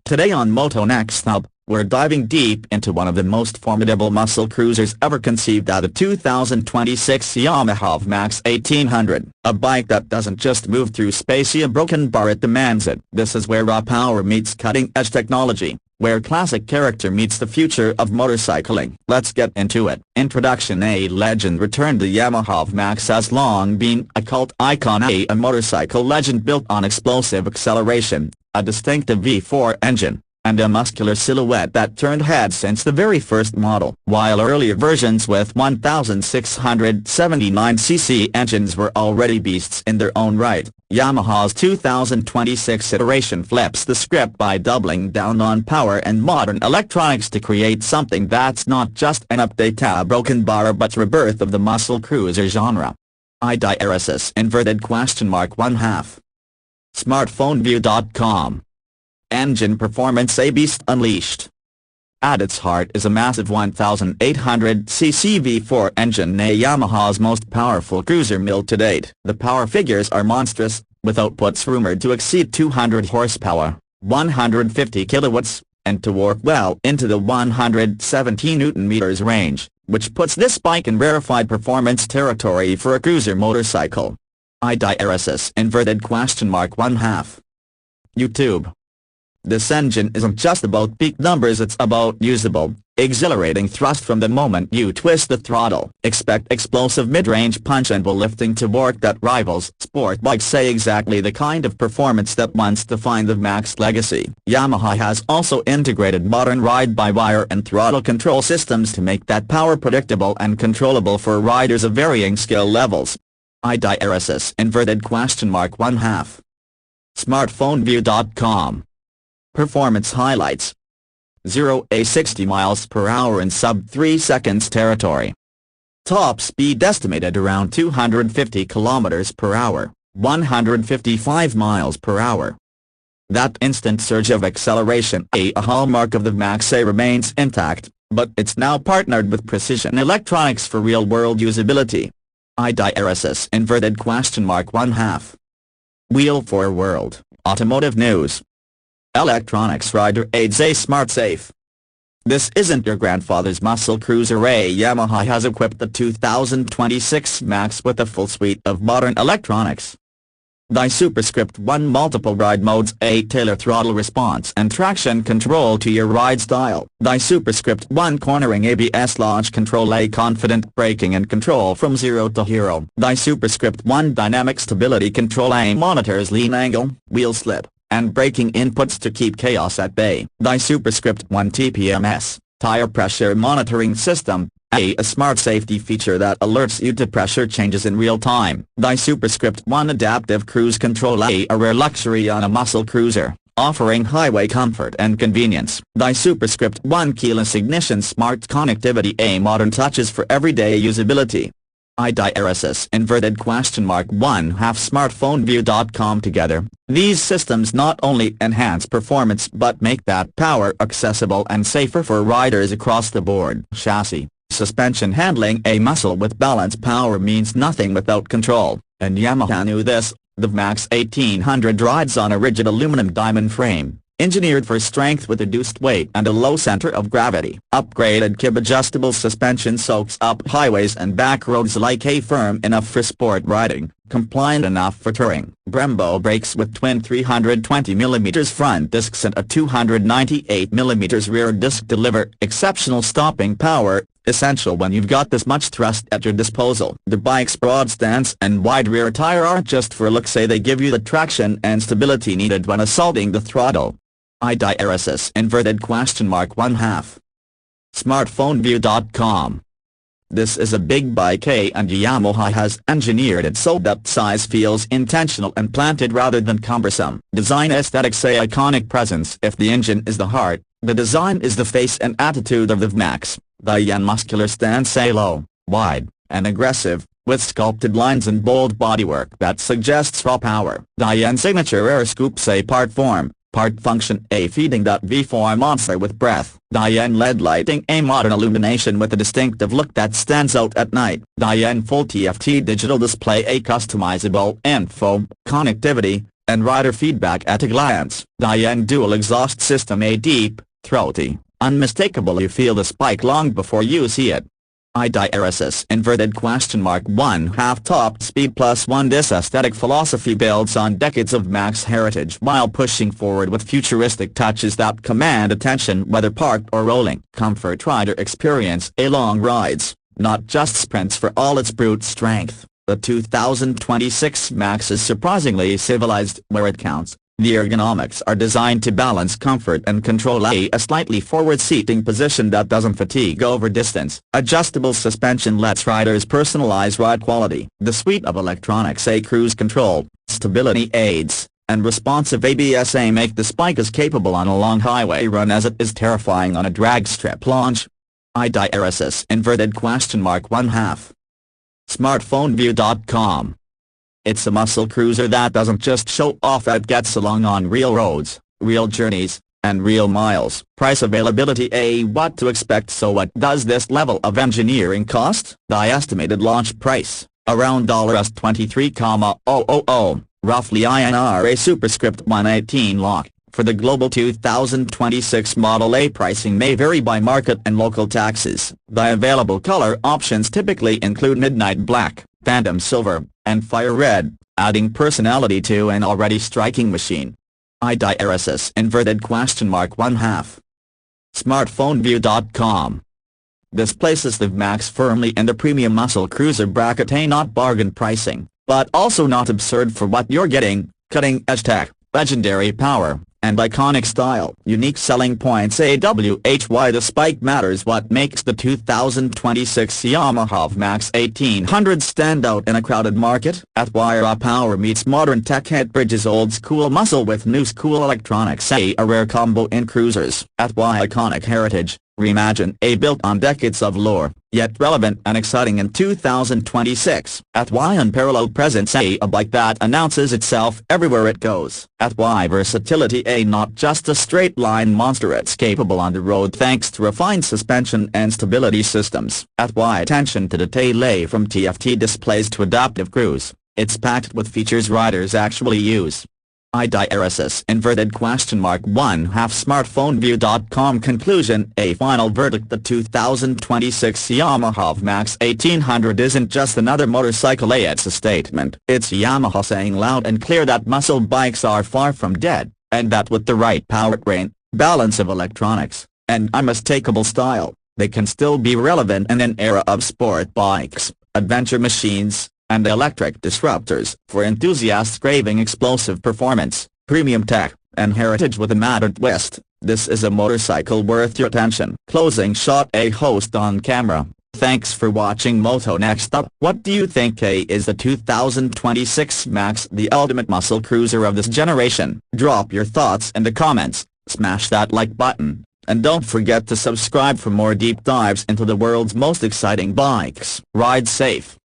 Today on Moto Next Hub, we're diving deep into one of the most formidable muscle cruisers ever conceived out of 2026 Yamaha VMAX 1800. A bike that doesn't just move through space, a broken bar, it demands it. This is where raw power meets cutting-edge technology, where classic character meets the future of motorcycling. Let's get into it. Introduction. A legend returned. The Yamaha VMAX has long been a cult icon, a motorcycle legend built on explosive acceleration, a distinctive V4 engine, and a muscular silhouette that turned heads since the very first model. While earlier versions with 1,679cc engines were already beasts in their own right, Yamaha's 2026 iteration flips the script by doubling down on power and modern electronics to create something that's not just an update, a broken bar, but rebirth of the muscle cruiser genre. IDRSS inverted question mark 1/2. Smartphoneview.com. Engine performance. A beast unleashed. At its heart is a massive 1,800cc V4 engine, a Yamaha's most powerful cruiser built to date. The power figures are monstrous, with outputs rumored to exceed 200 horsepower, 150 kilowatts, and to work well into the 170 Nm range, which puts this bike in rarefied performance territory for a cruiser motorcycle. IDRSS inverted question mark 1/2. YouTube. This engine isn't just about peak numbers, it's about usable, exhilarating thrust from the moment you twist the throttle. Expect explosive mid-range punch and will lifting torque that rivals sport bikes, say exactly the kind of performance that once defined the VMAX legacy. Yamaha has also integrated modern ride-by-wire and throttle control systems to make that power predictable and controllable for riders of varying skill levels. IDRSS inverted question mark 1/2. Smartphoneview.com. Performance highlights. 0-60 miles per hour in sub 3 seconds territory. Top speed estimated around 250 kilometers per hour, 155 miles per hour. That instant surge of acceleration, a hallmark of the VMAX, remains intact, but it's now partnered with precision electronics for real-world usability. IDRSS inverted question mark 1/2. Wheel for World. Automotive news. Electronics rider aids, a smart safe. This isn't your grandfather's muscle cruiser. Yamaha has equipped the 2026 VMAX with a full suite of modern electronics. The Superscript 1 multiple ride modes, a tailored throttle response and traction control to your ride style. The Superscript 1 cornering ABS launch control, a confident braking and control from 0 to hero. The Superscript 1 dynamic stability control, a monitors lean angle, wheel slip, and braking inputs to keep chaos at bay. The Superscript 1 TPMS, tire pressure monitoring system, a smart safety feature that alerts you to pressure changes in real time. The Superscript 1 adaptive cruise control, a rare luxury on a muscle cruiser, offering highway comfort and convenience. The Superscript 1 keyless ignition, smart connectivity, a modern touches for everyday usability. IDRSS inverted question mark 1/2. Smartphoneview.com. Together, these systems not only enhance performance but make that power accessible and safer for riders across the board. Chassis, suspension handling. A muscle with balance power means nothing without control, and Yamaha knew this. The VMAX 1800 rides on a rigid aluminum diamond frame, engineered for strength with reduced weight and a low center of gravity. Upgraded kib-adjustable suspension soaks up highways and back roads like a firm enough for sport riding, compliant enough for touring. Brembo brakes with twin 320mm front discs and a 298mm rear disc deliver exceptional stopping power, essential when you've got this much thrust at your disposal. The bike's broad stance and wide rear tire aren't just for looks, they give you the traction and stability needed when assaulting the throttle. IDRSS inverted question mark 1/2. Smartphoneview.com. This is a big bike, and Yamaha has engineered it so that size feels intentional and planted rather than cumbersome. Design aesthetics, iconic presence. If the engine is the heart, the design is the face and attitude of the VMAX. The muscular stance, low, wide, and aggressive, with sculpted lines and bold bodywork that suggests raw power. The signature air scoops, part form, part function, feeding that V4 monster with breath. The LED lighting, a modern illumination with a distinctive look that stands out at night. The full TFT digital display, a customizable info, connectivity, and rider feedback at a glance. The dual exhaust system, a deep, throaty, unmistakable you feel the spike long before you see it. IDRSS inverted question mark 1/2 top speed plus 1. This aesthetic philosophy builds on decades of Max heritage while pushing forward with futuristic touches that command attention whether parked or rolling. Comfort rider experience a long rides, not just sprints for all its brute strength. The 2026 Max is surprisingly civilized where it counts. The ergonomics are designed to balance comfort and control, a slightly forward seating position that doesn't fatigue over distance. Adjustable suspension lets riders personalize ride quality. The suite of electronics, a cruise control, stability aids, and responsive ABS make the spike as capable on a long highway run as it is terrifying on a drag strip launch. IDRSS inverted question mark 1/2. Smartphoneview.com. It's a muscle cruiser that doesn't just show off, it gets along on real roads, real journeys, and real miles. Price availability, what to expect. So what does this level of engineering cost? The estimated launch price, around $23,000, roughly INR a superscript 118 lakh. For the global 2026 Model A, pricing may vary by market and local taxes. The available color options typically include midnight black, phantom silver, and fire red, adding personality to an already striking machine. IDRSS inverted question mark 1/2. Smartphoneview.com. This places the Max firmly in the premium muscle cruiser bracket, not bargain pricing, but also not absurd for what you're getting: cutting-edge tech, legendary power, and iconic style. Unique selling points, why the spike matters. What makes the 2026 Yamaha VMAX 1800 stand out in a crowded market? At why raw power meets modern tech, it bridges old school muscle with new school electronics, a rare combo in cruisers. At why iconic heritage, reimagine, built on decades of lore, yet relevant and exciting in 2026. At why unparalleled presence, a bike that announces itself everywhere it goes. At why versatility, not just a straight line monster, it's capable on the road thanks to refined suspension and stability systems. At why attention to detail, from TFT displays to adaptive cruise, it's packed with features riders actually use. IDRSS inverted question mark 1/2. Smartphoneview.com. Conclusion, a final verdict: the 2026 Yamaha VMAX 1800 isn't just another motorcycle, it's a statement. It's Yamaha saying loud and clear that muscle bikes are far from dead, and that with the right powertrain, balance of electronics, and unmistakable style, they can still be relevant in an era of sport bikes, adventure machines, and electric disruptors. For enthusiasts craving explosive performance, premium tech, and heritage with a modern twist, this is a motorcycle worth your attention. Closing shot, a host on camera. Thanks for watching Moto. Next up, what do you think is the 2026 Max the ultimate muscle cruiser of this generation? Drop your thoughts in the comments, smash that like button, and don't forget to subscribe for more deep dives into the world's most exciting bikes. Ride safe.